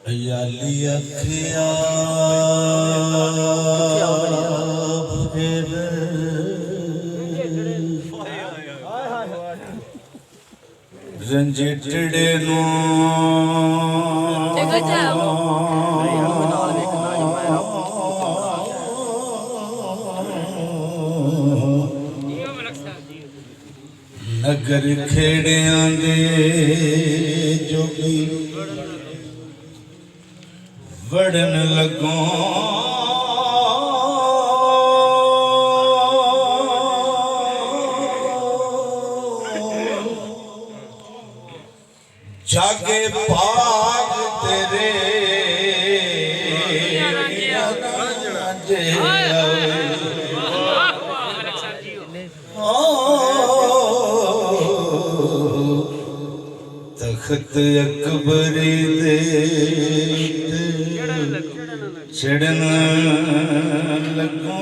याली अखिया फिर रंजिटड़े नू नगर खेड़ियां दे जोगी वड़न लगो जागे पाग तेरे तख्त अकबरी दे चढ़न लगो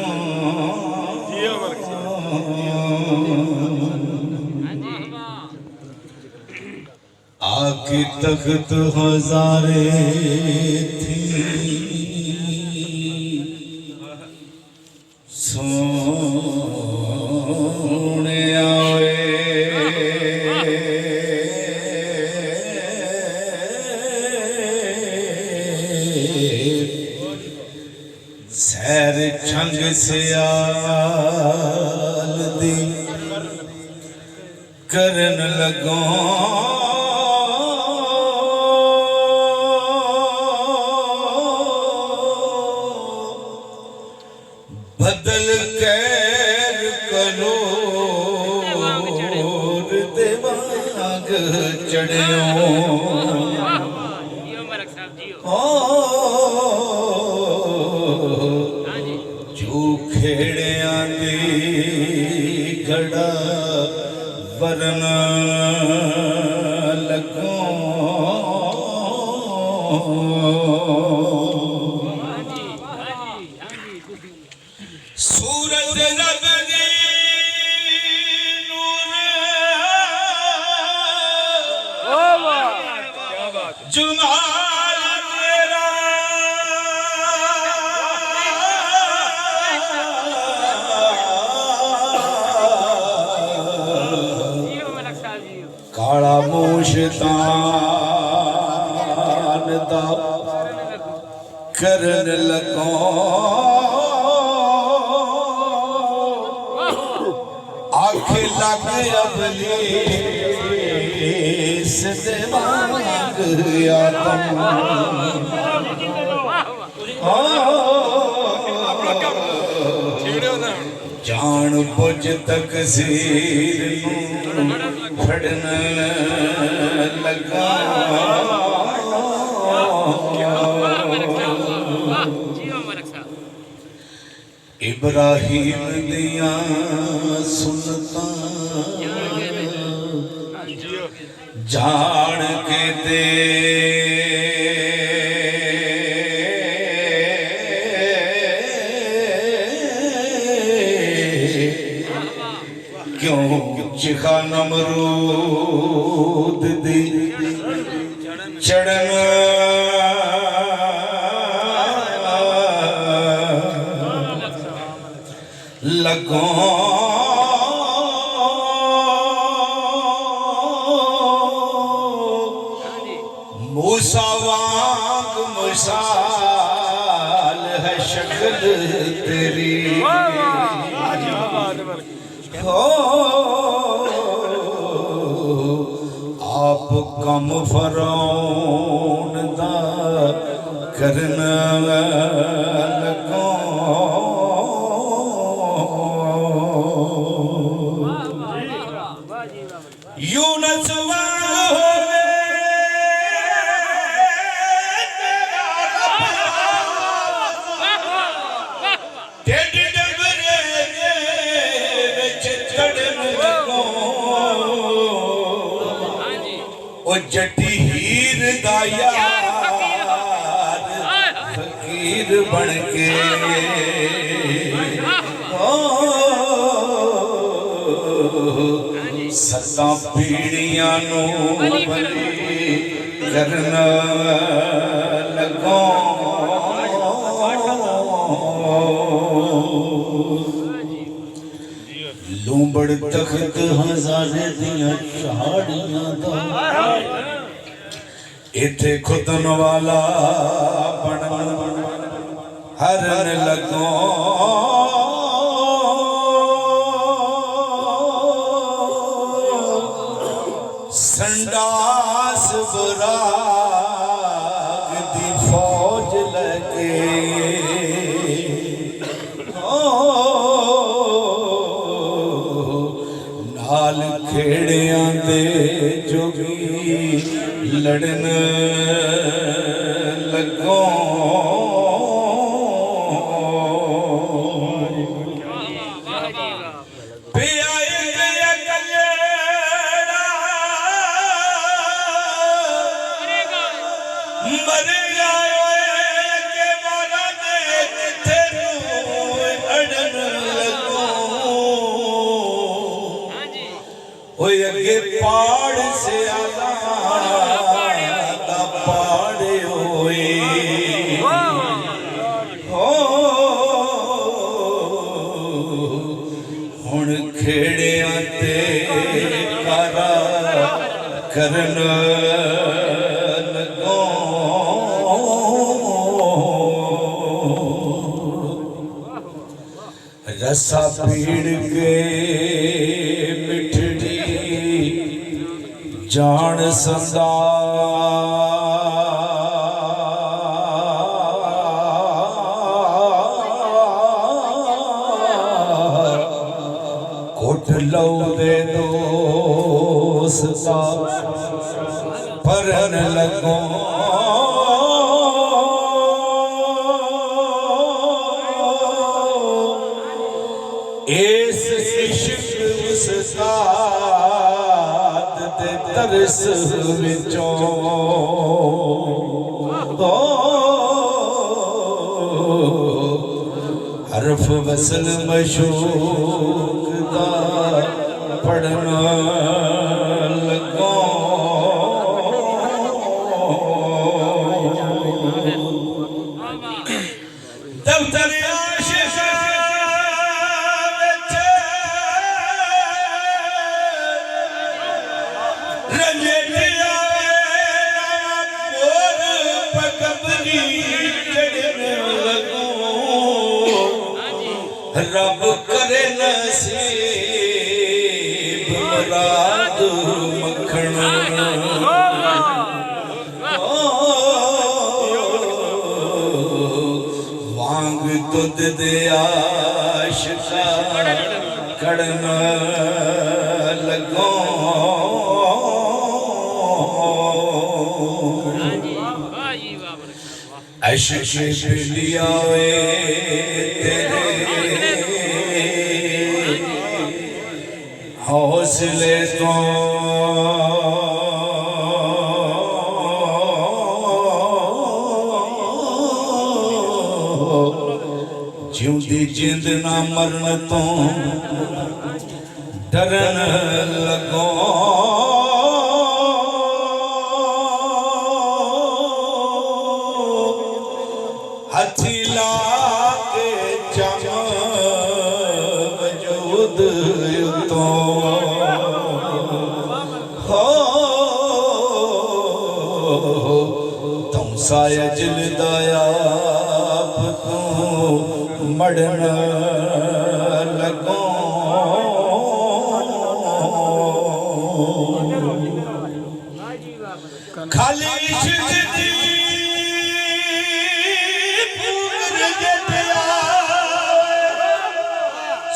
आके तख्त हजारे थी सोने आए सैर छंग सियाल दी करन लगो बदल कैर करो देवाग चढ़ियो जो खेड़िया दी गड़ा वरन लगो सूरज रब दी नूर जमाल तेरा काला मूशतान दा करन लगो आखे लगे अबली देवांग आदम जान बुझ तकसीर फड़न लगा इब्राहिम दिया सुनता जान के दे क्यों चिखा नमरूद दी चढ़न लगो मूसा वांग मुसाल है शक्ल तेरी हो आप कम फरौन दा करना लगो यूनुस ओ जटी हीर दा यार फकीर बन के असां पीड़ियां नू बली करना लगो लूंबड़ तख्त हज़ारे दियां झाड़ियां दा इथे खुदन वाला बन हरन लगो संडास बुराग दी फौज लगे नाल खेड़ियां दे जोगी लड़न लगो अगे पहाड़ से आला पहाड़ होए हुण खेड़ियां ते कारा करन लगो रसा पीड़ के जान संदा कोट लो दे दोस्ता परन लगो इस इश्क उसका तरस विचों हरफ वसल मशूक दा पढ़ना लगो दफ्तर आशिक रब करे नसीब मुराद मखण वांग दुध दे आशिका कड़न लगो अशक लिया तेरे हौसले तो जिंदी जिंद ना मरण तो डरन लगो हथी ला के जम वजूद तो तुम साया जिलदाया तू मड़न लगो खाली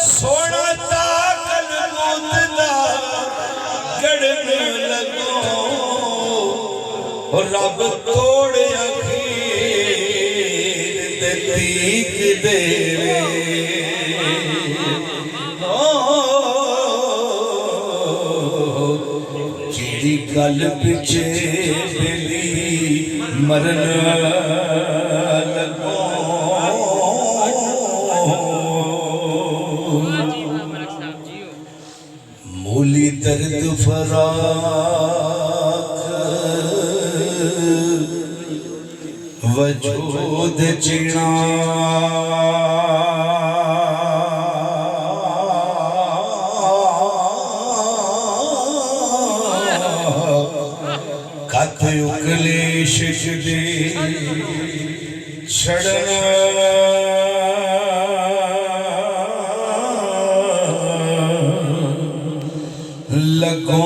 सोना ताकल मोतला गड़न लगो रब तोड़ अखीर ते तीक देवे जिहड़ी गल पिछे बेली मरन लगो मूली दर्द फराक वजूद चिना कथ उगले शिश दे छड़ना लगो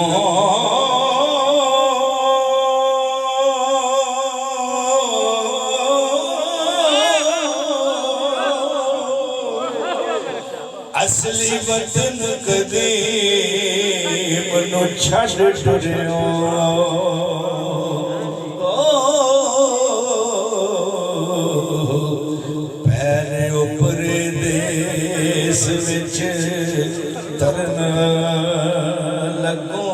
असली वतन कदे मनो छड़ टुरियो पैरे उपरे देश विच तरन लगो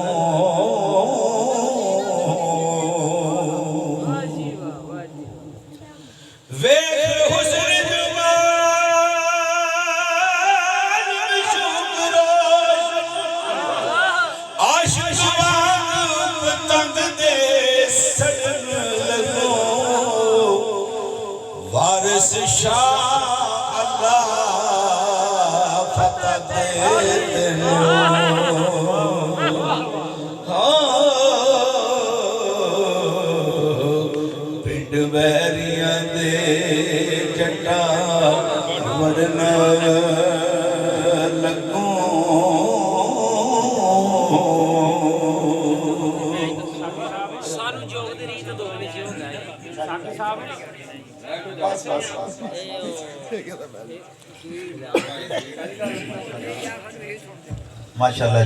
वेख हुस्न जमाल शुक्रोश आशिक वांग पतंग दे सड़न लगो वारिस शाह अल्लाह फतह दे वैरियां दे जटा वड़न लगो सानू जोग दी रीत दो विच हुंदा है साकी साहब बस माशाल्लाह।